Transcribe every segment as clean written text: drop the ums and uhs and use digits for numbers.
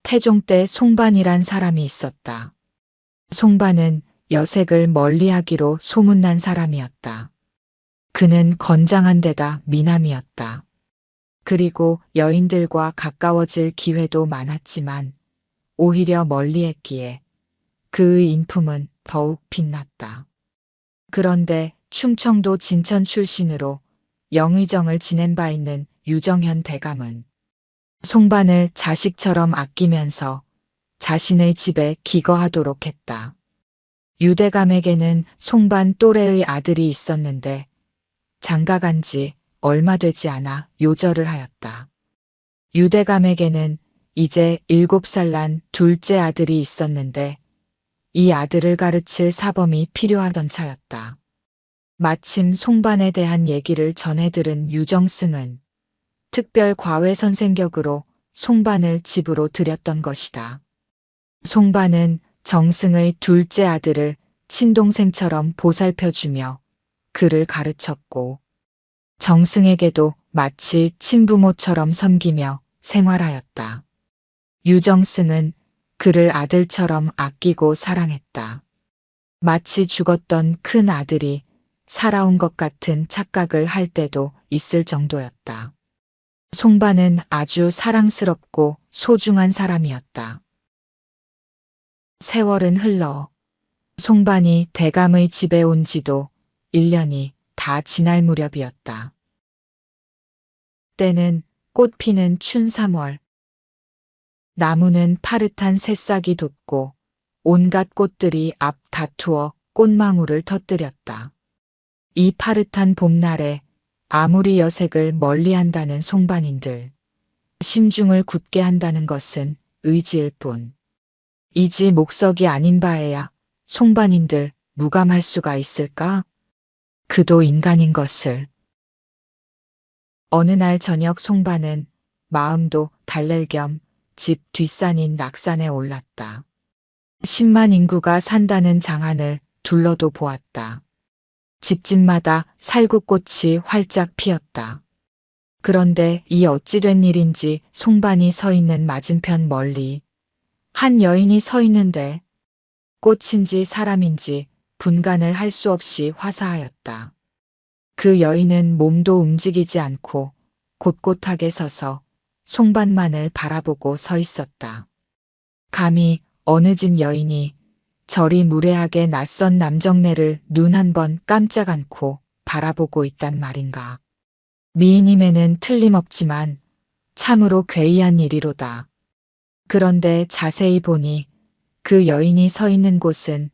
태종 때 송반이란 사람이 있었다. 송반은 여색을 멀리하기로 소문난 사람이었다. 그는 건장한 데다 미남이었다. 그리고 여인들과 가까워질 기회도 많았지만 오히려 멀리했기에 그의 인품은 더욱 빛났다. 그런데 충청도 진천 출신으로 영의정을 지낸 바 있는 유정현 대감은 송반을 자식처럼 아끼면서 자신의 집에 기거하도록 했다. 유대감에게는 송반 또래의 아들이 있었는데 장가간 지 얼마 되지 않아 요절을 하였다. 유대감에게는 이제 7살 난 둘째 아들이 있었는데 이 아들을 가르칠 사범이 필요하던 차였다. 마침 송반에 대한 얘기를 전해 들은 유정승은 특별 과외 선생격으로 송반을 집으로 들였던 것이다. 송반은 정승의 둘째 아들을 친동생처럼 보살펴주며 그를 가르쳤고 정승에게도 마치 친부모처럼 섬기며 생활하였다. 유정승은 그를 아들처럼 아끼고 사랑했다. 마치 죽었던 큰 아들이 살아온 것 같은 착각을 할 때도 있을 정도였다. 송반은 아주 사랑스럽고 소중한 사람이었다. 세월은 흘러 송반이 대감의 집에 온 지도 1년이 다 지날 무렵이었다. 때는 꽃 피는 춘 3월. 나무는 파릇한 새싹이 돋고 온갖 꽃들이 앞 다투어 꽃망울을 터뜨렸다. 이 파릇한 봄날에 아무리 여색을 멀리한다는 송반인들, 심중을 굳게 한다는 것은 의지일 뿐. 이지 목석이 아닌 바에야 송반인들 무감할 수가 있을까? 그도 인간인 것을. 어느 날 저녁 송반은 마음도 달랠 겸 집 뒷산인 낙산에 올랐다. 10만 인구가 산다는 장안을 둘러도 보았다. 집집마다 살구꽃이 활짝 피었다. 그런데 이 어찌 된 일인지 송반이 서 있는 맞은편 멀리 한 여인이 서 있는데 꽃인지 사람인지 분간을 할 수 없이 화사하였다. 그 여인은 몸도 움직이지 않고 곳곳하게 서서 송반만을 바라보고 서 있었다. 감히 어느 집 여인이 저리 무례하게 낯선 남정네를 눈 한 번 깜짝 않고 바라보고 있단 말인가. 미인임에는 틀림없지만 참으로 괴이한 일이로다. 그런데 자세히 보니 그 여인이 서 있는 곳은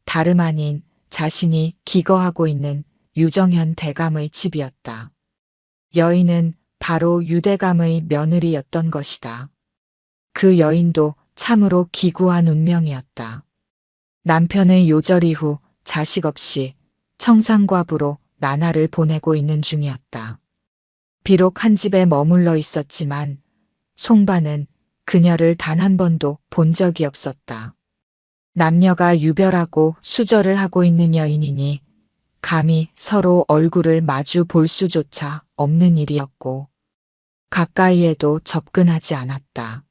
다름 아닌 자신이 기거하고 있는 유정현 대감의 집이었다. 여인은 바로 유대감의 며느리였던 것이다. 그 여인도 참으로 기구한 운명이었다. 남편의 요절 이후 자식 없이 청산과부로 나날을 보내고 있는 중이었다. 비록 한 집에 머물러 있었지만 송반은 그녀를 단 한 번도 본 적이 없었다. 남녀가 유별하고 수절을 하고 있는 여인이니 감히 서로 얼굴을 마주 볼 수조차 없는 일이었고 가까이에도 접근하지 않았다.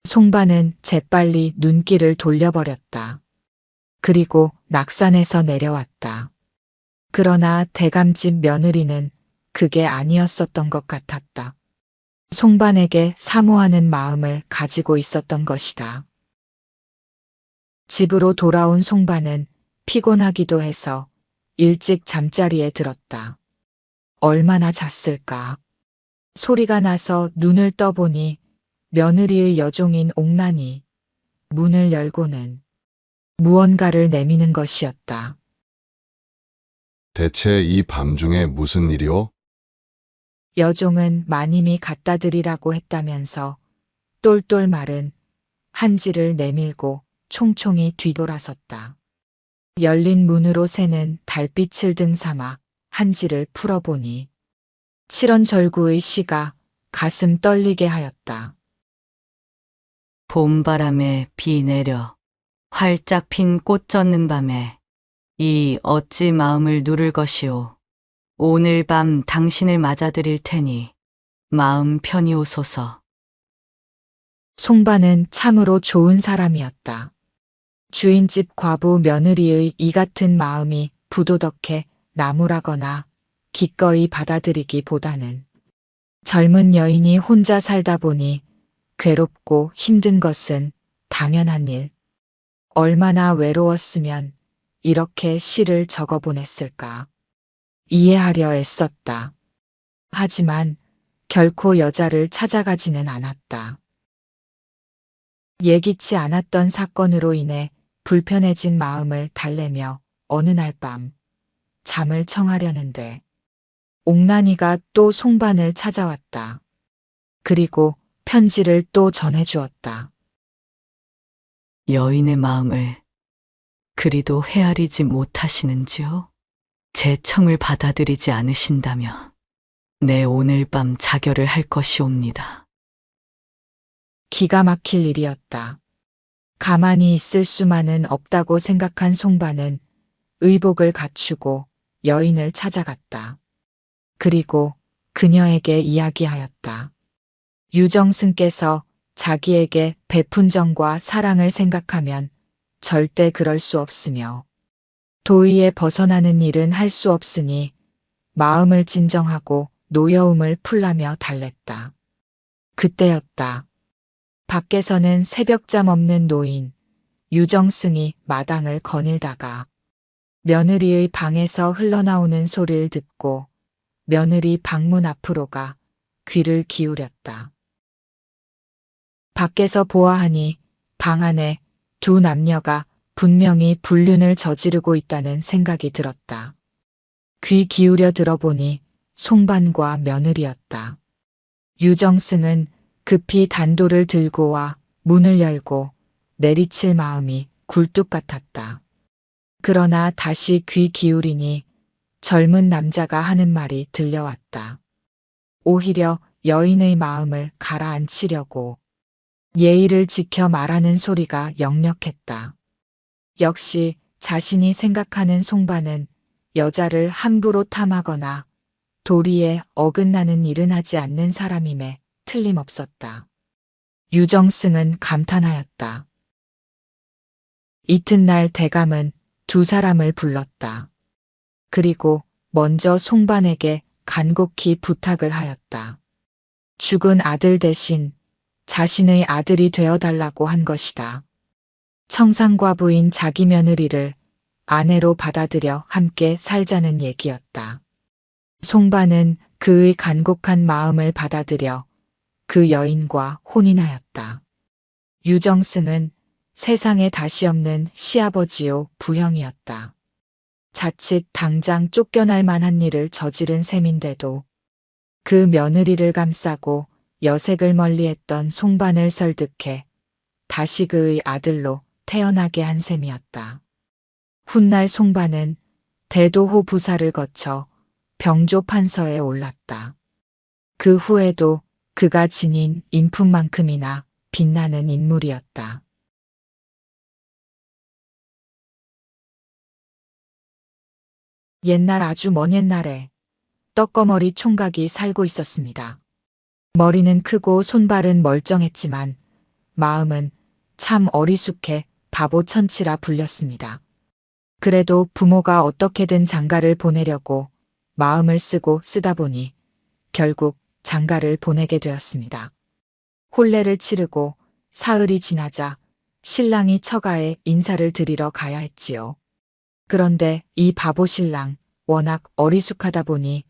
송반은 재빨리 눈길을 돌려버렸다. 그리고 낙산에서 내려왔다. 그러나 대감집 며느리는 그게 아니었었던 것 같았다. 송반에게 사모하는 마음을 가지고 있었던 것이다. 집으로 돌아온 송반은 피곤하기도 해서 일찍 잠자리에 들었다. 얼마나 잤을까? 소리가 나서 눈을 떠보니 며느리의 여종인 옥란이 문을 열고는 무언가를 내미는 것이었다. 대체 이 밤중에 무슨 일이오? 여종은 마님이 갖다 드리라고 했다면서 똘똘 마른 한지를 내밀고 총총히 뒤돌아섰다. 열린 문으로 새는 달빛을 등삼아 한지를 풀어보니 칠원절구의 시가 가슴 떨리게 하였다. 봄바람에 비 내려 활짝 핀 꽃 젖는 밤에 이 어찌 마음을 누를 것이오. 오늘 밤 당신을 맞아드릴 테니 마음 편히 오소서. 송반은 참으로 좋은 사람이었다. 주인집 과부 며느리의 이 같은 마음이 부도덕해 나무라거나 기꺼이 받아들이기보다는 젊은 여인이 혼자 살다 보니 괴롭고 힘든 것은 당연한 일. 얼마나 외로웠으면 이렇게 시를 적어 보냈을까. 이해하려 애썼다. 하지만 결코 여자를 찾아가지는 않았다. 예기치 않았던 사건으로 인해 불편해진 마음을 달래며 어느 날 밤 잠을 청하려는데 옥란이가 또 송반을 찾아왔다. 그리고 편지를 또 전해주었다. 여인의 마음을 그리도 헤아리지 못하시는지요? 제 청을 받아들이지 않으신다면 내 오늘 밤 자결을 할 것이옵니다. 기가 막힐 일이었다. 가만히 있을 수만은 없다고 생각한 송반은 의복을 갖추고 여인을 찾아갔다. 그리고 그녀에게 이야기하였다. 유정승께서 자기에게 베푼 정과 사랑을 생각하면 절대 그럴 수 없으며 도의에 벗어나는 일은 할 수 없으니 마음을 진정하고 노여움을 풀라며 달랬다. 그때였다. 밖에서는 새벽잠 없는 노인 유정승이 마당을 거닐다가 며느리의 방에서 흘러나오는 소리를 듣고 며느리 방문 앞으로 가 귀를 기울였다. 밖에서 보아하니 방 안에 두 남녀가 분명히 불륜을 저지르고 있다는 생각이 들었다. 귀 기울여 들어보니 송반과 며느리였다. 유정승은 급히 단도를 들고 와 문을 열고 내리칠 마음이 굴뚝 같았다. 그러나 다시 귀 기울이니 젊은 남자가 하는 말이 들려왔다. 오히려 여인의 마음을 가라앉히려고 예의를 지켜 말하는 소리가 역력했다. 역시 자신이 생각하는 송반은 여자를 함부로 탐하거나 도리에 어긋나는 일은 하지 않는 사람임에 틀림없었다. 유정승은 감탄하였다. 이튿날 대감은 두 사람을 불렀다. 그리고 먼저 송반에게 간곡히 부탁을 하였다. 죽은 아들 대신 자신의 아들이 되어달라고 한 것이다. 청상과부인 자기 며느리를 아내로 받아들여 함께 살자는 얘기였다. 송반은 그의 간곡한 마음을 받아들여 그 여인과 혼인하였다. 유정승은 세상에 다시 없는 시아버지요 부형이었다. 자칫 당장 쫓겨날 만한 일을 저지른 셈인데도 그 며느리를 감싸고 여색을 멀리했던 송반을 설득해 다시 그의 아들로 태어나게 한 셈이었다. 훗날 송반은 대도호 부사를 거쳐 병조 판서에 올랐다. 그 후에도 그가 지닌 인품만큼이나 빛나는 인물이었다. 옛날 아주 먼 옛날에 떡거머리 총각이 살고 있었습니다. 머리는 크고 손발은 멀쩡했지만 마음은 참 어리숙해 바보 천치라 불렸습니다. 그래도 부모가 어떻게든 장가를 보내려고 마음을 쓰고 쓰다 보니 결국 장가를 보내게 되었습니다. 혼례를 치르고 사흘이 지나자 신랑이 처가에 인사를 드리러 가야 했지요. 그런데 이 바보 신랑 워낙 어리숙하다 보니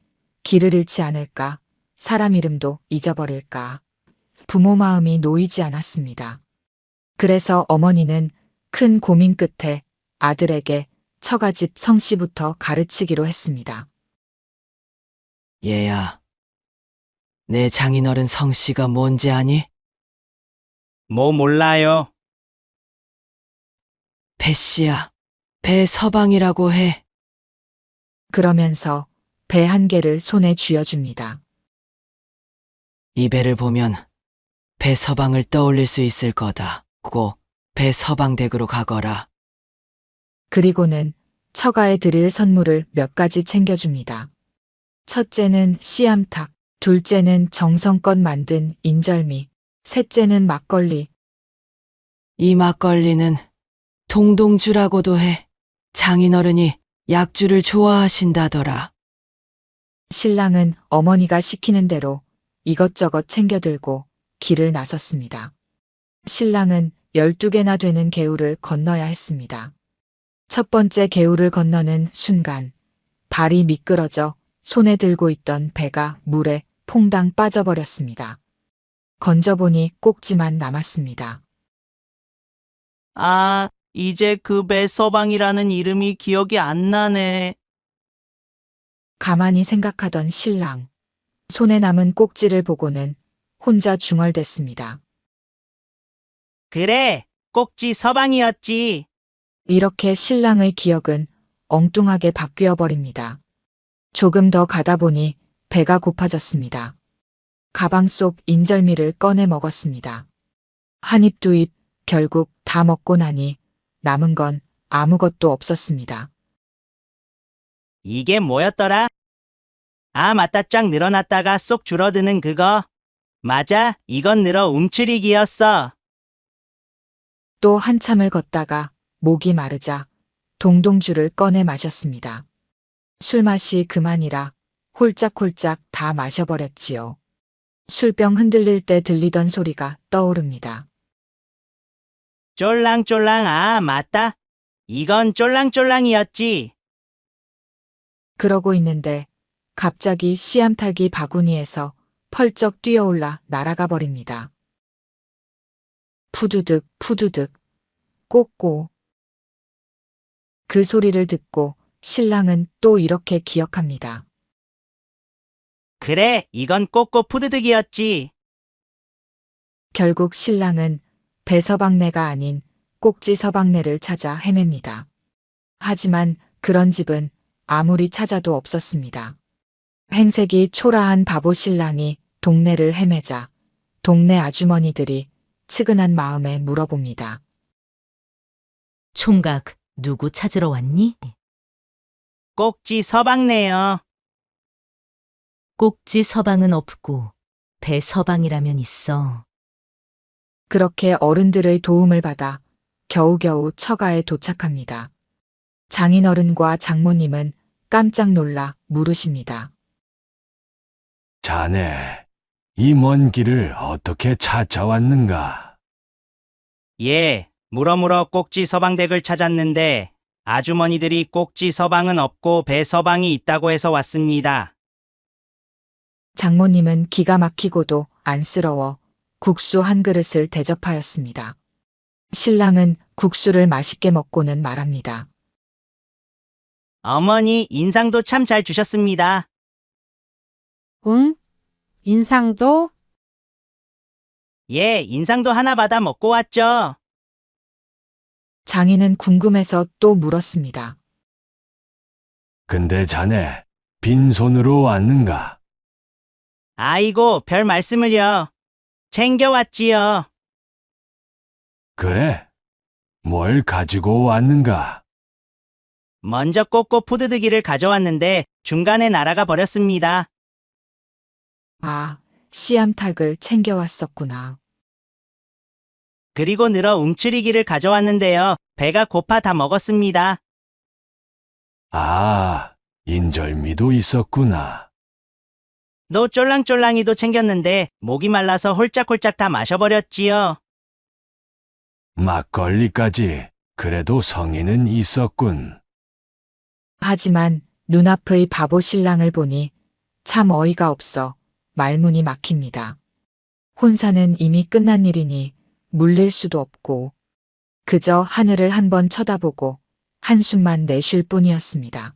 길을 잃지 않을까, 사람 이름도 잊어버릴까, 부모 마음이 놓이지 않았습니다. 그래서 어머니는 큰 고민 끝에 아들에게 처가집 성씨부터 가르치기로 했습니다. 얘야, 내 장인어른 성씨가 뭔지 아니? 뭐 몰라요. 배씨야, 배서방이라고 해. 그러면서 배 한 개를 손에 쥐어줍니다. 이 배를 보면 배서방을 떠올릴 수 있을 거다. 고 배서방 댁으로 가거라. 그리고는 처가에 드릴 선물을 몇 가지 챙겨줍니다. 첫째는 씨암탉, 둘째는 정성껏 만든 인절미, 셋째는 막걸리. 이 막걸리는 동동주라고도 해. 장인어른이 약주를 좋아하신다더라. 신랑은 어머니가 시키는 대로 이것저것 챙겨들고 길을 나섰습니다. 신랑은 12개나 되는 개울을 건너야 했습니다. 첫 번째 개울을 건너는 순간 발이 미끄러져 손에 들고 있던 배가 물에 퐁당 빠져버렸습니다. 건져보니 꼭지만 남았습니다. 아, 이제 그 배 서방이라는 이름이 기억이 안 나네. 가만히 생각하던 신랑. 손에 남은 꼭지를 보고는 혼자 중얼댔습니다. 그래, 꼭지 서방이었지. 이렇게 신랑의 기억은 엉뚱하게 바뀌어 버립니다. 조금 더 가다 보니 배가 고파졌습니다. 가방 속 인절미를 꺼내 먹었습니다. 한 입 두 입 결국 다 먹고 나니 남은 건 아무것도 없었습니다. 이게 뭐였더라? 아, 맞다. 쫙 늘어났다가 쏙 줄어드는 그거. 맞아, 이건 늘어 움츠리기였어. 또 한참을 걷다가 목이 마르자 동동주를 꺼내 마셨습니다. 술맛이 그만이라 홀짝홀짝 다 마셔버렸지요. 술병 흔들릴 때 들리던 소리가 떠오릅니다. 쫄랑쫄랑, 아, 맞다. 이건 쫄랑쫄랑이었지. 그러고 있는데 갑자기 씨암탉이 바구니에서 펄쩍 뛰어올라 날아가 버립니다. 푸두득 푸두득 꼬꼬. 그 소리를 듣고 신랑은 또 이렇게 기억합니다. 그래, 이건 꼬꼬 푸드득이었지. 결국 신랑은 배서방네가 아닌 꼭지 서방네를 찾아 헤맵니다. 하지만 그런 집은 아무리 찾아도 없었습니다. 행색이 초라한 바보 신랑이 동네를 헤매자 동네 아주머니들이 측은한 마음에 물어봅니다. 총각, 누구 찾으러 왔니? 꼭지 서방네요. 꼭지 서방은 없고 배 서방이라면 있어. 그렇게 어른들의 도움을 받아 겨우겨우 처가에 도착합니다. 장인어른과 장모님은 깜짝 놀라 물으십니다. 자네, 이 먼 길을 어떻게 찾아왔는가? 예, 물어물어 꼭지 서방댁을 찾았는데 아주머니들이 꼭지 서방은 없고 배 서방이 있다고 해서 왔습니다. 장모님은 기가 막히고도 안쓰러워 국수 한 그릇을 대접하였습니다. 신랑은 국수를 맛있게 먹고는 말합니다. 어머니, 인상도 참 잘 주셨습니다. 응? 인상도? 예, 인상도 하나 받아 먹고 왔죠. 장인은 궁금해서 또 물었습니다. 근데 자네, 빈손으로 왔는가? 아이고, 별 말씀을요. 챙겨왔지요. 그래? 뭘 가지고 왔는가? 먼저 꼬꼬 푸드드기를 가져왔는데 중간에 날아가 버렸습니다. 아, 씨암탉을 챙겨왔었구나. 그리고 늘어 움츠리기를 가져왔는데요. 배가 고파 다 먹었습니다. 아, 인절미도 있었구나. 또 쫄랑쫄랑이도 챙겼는데 목이 말라서 홀짝홀짝 다 마셔버렸지요. 막걸리까지 그래도 성의는 있었군. 하지만 눈앞의 바보 신랑을 보니 참 어이가 없어 말문이 막힙니다. 혼사는 이미 끝난 일이니 물릴 수도 없고 그저 하늘을 한번 쳐다보고 한숨만 내쉴 뿐이었습니다.